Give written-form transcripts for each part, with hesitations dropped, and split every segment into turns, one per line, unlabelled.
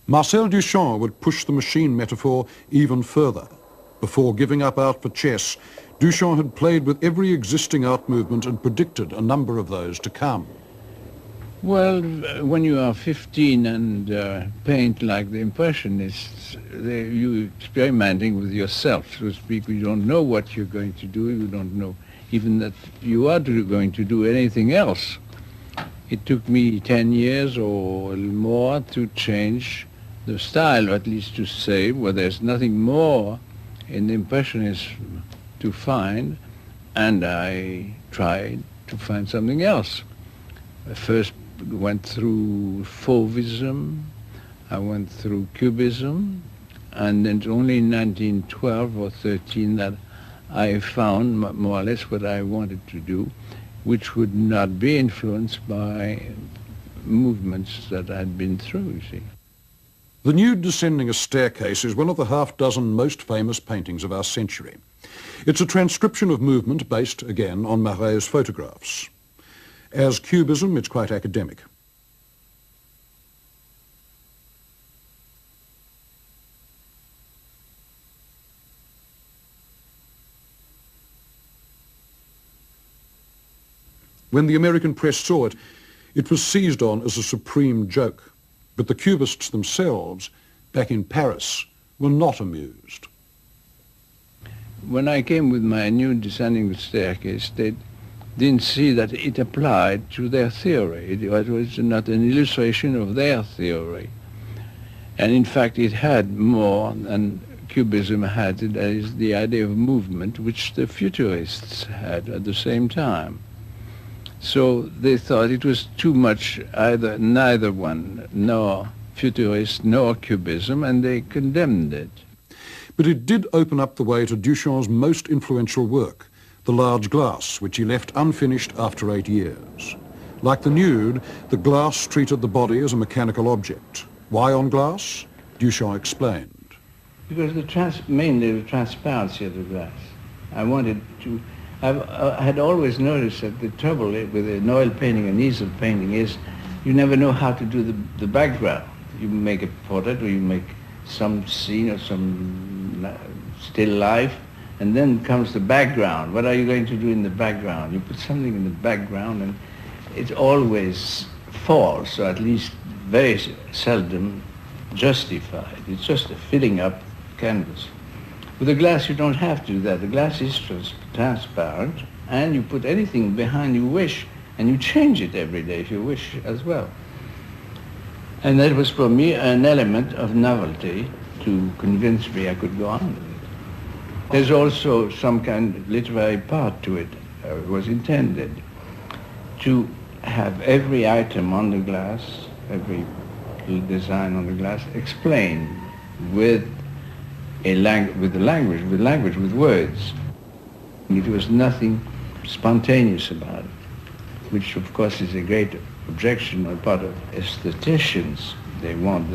Marcel DuChamp would push the machine metaphor even further. Before giving up art for chess, DuChamp had played with every existing art movement and predicted a number of those to come.
Well, when you are 15 and paint like the Impressionists, you're experimenting with yourself, so to speak. You don't know what you're going to do. You don't know even that you are going to do anything else. It took me 10 years or a little more to change the style, or at least to say, well, there's nothing more in the Impressionism to find, and I tried to find something else. I first went through Fauvism, I went through Cubism, and then only in 1912 or 13 that I found more or less what I wanted to do, which would not be influenced by movements that I had been through, you see.
The nude descending a staircase is one of the half-dozen most famous paintings of our century. It's a transcription of movement based, again, on Maret's photographs. As Cubism, it's quite academic. When the American press saw it, it was seized on as a supreme joke. But the Cubists themselves, back in Paris, were not amused.
When I came with my new descending the staircase, they didn't see that it applied to their theory. It was not an illustration of their theory. And in fact, it had more than Cubism had, that is the idea of movement, which the Futurists had at the same time. So they thought it was too much neither one, nor Futurist nor Cubism, and they condemned it.
But it did open up the way to Duchamp's most influential work, the large glass, which he left unfinished after 8 years. Like the nude, the glass treated the body as a mechanical object. Why on glass? Duchamp explained.
Because mainly the transparency of the glass. I had always noticed that the trouble with an oil painting and easel painting is you never know how to do the background. You make a portrait or you make some scene or some still life, and then comes the background. What are you going to do in the background? You put something in the background and it always false, or at least very seldom justified. It's just a filling up canvas. With the glass you don't have to do that. The glass is transparent, and you put anything behind you wish, and you change it every day if you wish as well. And that was for me an element of novelty to convince me I could go on with it. There's also some kind of literary part to it. It was intended to have every item on the glass, every little design on the glass, explained with language, with words. It was nothing spontaneous about it, which of course is a great objection on the part of aestheticians. They want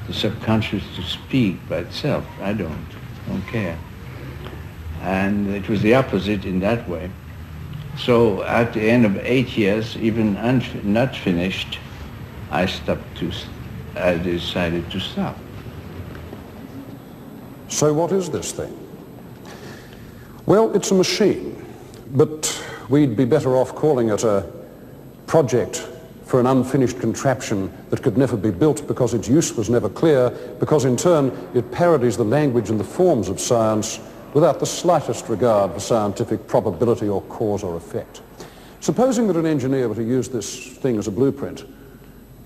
the subconscious to speak by itself. I don't care. And it was the opposite in that way. So at the end of 8 years, even not finished, I decided to stop.
So what is this thing? Well, it's a machine, but we'd be better off calling it a project for an unfinished contraption that could never be built because its use was never clear, because in turn it parodies the language and the forms of science without the slightest regard for scientific probability or cause or effect. Supposing that an engineer were to use this thing as a blueprint,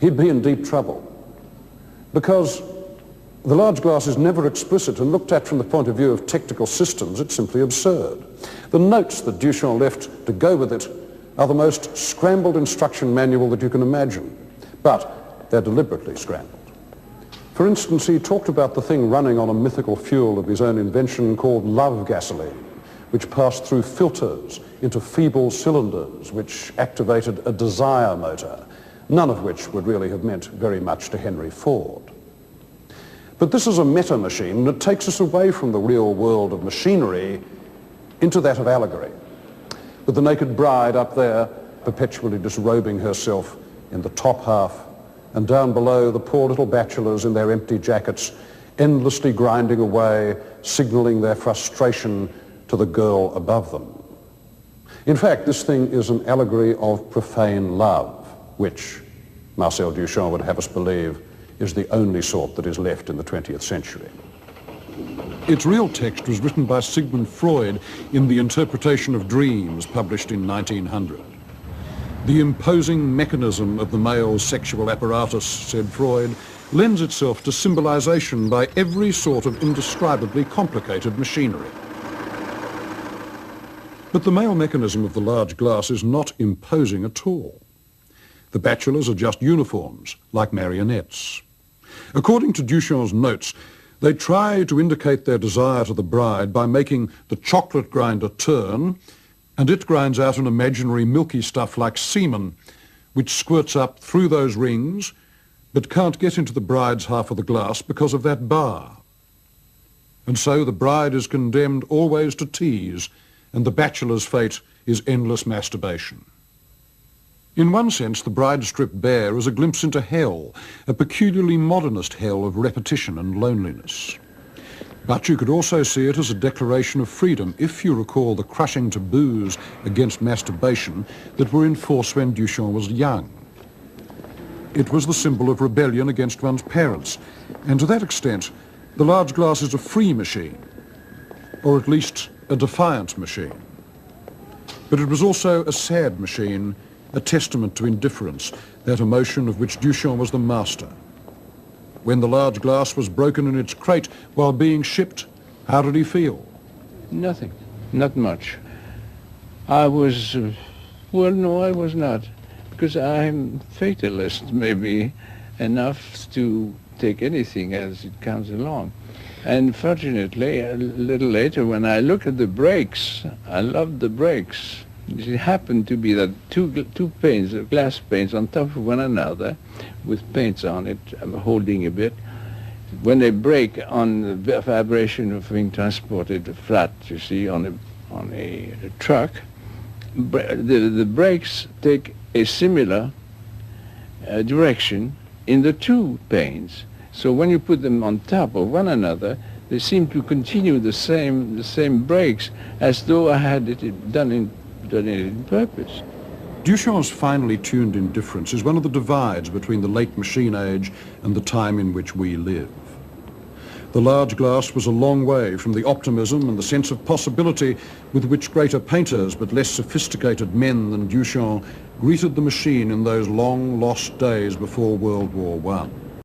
he'd be in deep trouble, because the large glass is never explicit, and looked at from the point of view of technical systems, it's simply absurd. The notes that Duchamp left to go with it are the most scrambled instruction manual that you can imagine, but they're deliberately scrambled. For instance, he talked about the thing running on a mythical fuel of his own invention called love gasoline, which passed through filters into feeble cylinders, which activated a desire motor, none of which would really have meant very much to Henry Ford. But this is a meta machine that takes us away from the real world of machinery into that of allegory, with the naked bride up there perpetually disrobing herself in the top half and down below the poor little bachelors in their empty jackets, endlessly grinding away, signaling their frustration to the girl above them. In fact, this thing is an allegory of profane love, which Marcel Duchamp would have us believe is the only sort that is left in the 20th century. Its real text was written by Sigmund Freud in The Interpretation of Dreams, published in 1900. The imposing mechanism of the male's sexual apparatus, said Freud, lends itself to symbolization by every sort of indescribably complicated machinery. But the male mechanism of the large glass is not imposing at all. The bachelors are just uniforms, like marionettes. According to Duchamp's notes, they try to indicate their desire to the bride by making the chocolate grinder turn, and it grinds out an imaginary milky stuff like semen, which squirts up through those rings, but can't get into the bride's half of the glass because of that bar. And so the bride is condemned always to tease, and the bachelor's fate is endless masturbation. In one sense, the bride stripped bare is a glimpse into hell, a peculiarly modernist hell of repetition and loneliness. But you could also see it as a declaration of freedom, if you recall the crushing taboos against masturbation that were in force when Duchamp was young. It was the symbol of rebellion against one's parents, and to that extent, the large glass is a free machine, or at least a defiant machine. But it was also a sad machine, a testament to indifference, that emotion of which Duchamp was the master. When the large glass was broken in its crate while being shipped, how did he feel?
Nothing, not much. I was, well, no, I was not, because I'm fatalist, maybe, enough to take anything as it comes along. And fortunately, a little later, when I look at the brakes, I loved the brakes. It happened to be that two panes, glass panes on top of one another, with paints on it, holding a bit. When they break on the vibration of being transported flat, you see, on a truck, the brakes take a similar direction in the two panes. So when you put them on top of one another, they seem to continue the same brakes as though I had it done it in purpose.
Duchamp's finely tuned indifference is one of the divides between the late machine age and the time in which we live. The large glass was a long way from the optimism and the sense of possibility with which greater painters but less sophisticated men than Duchamp greeted the machine in those long lost days before World War I.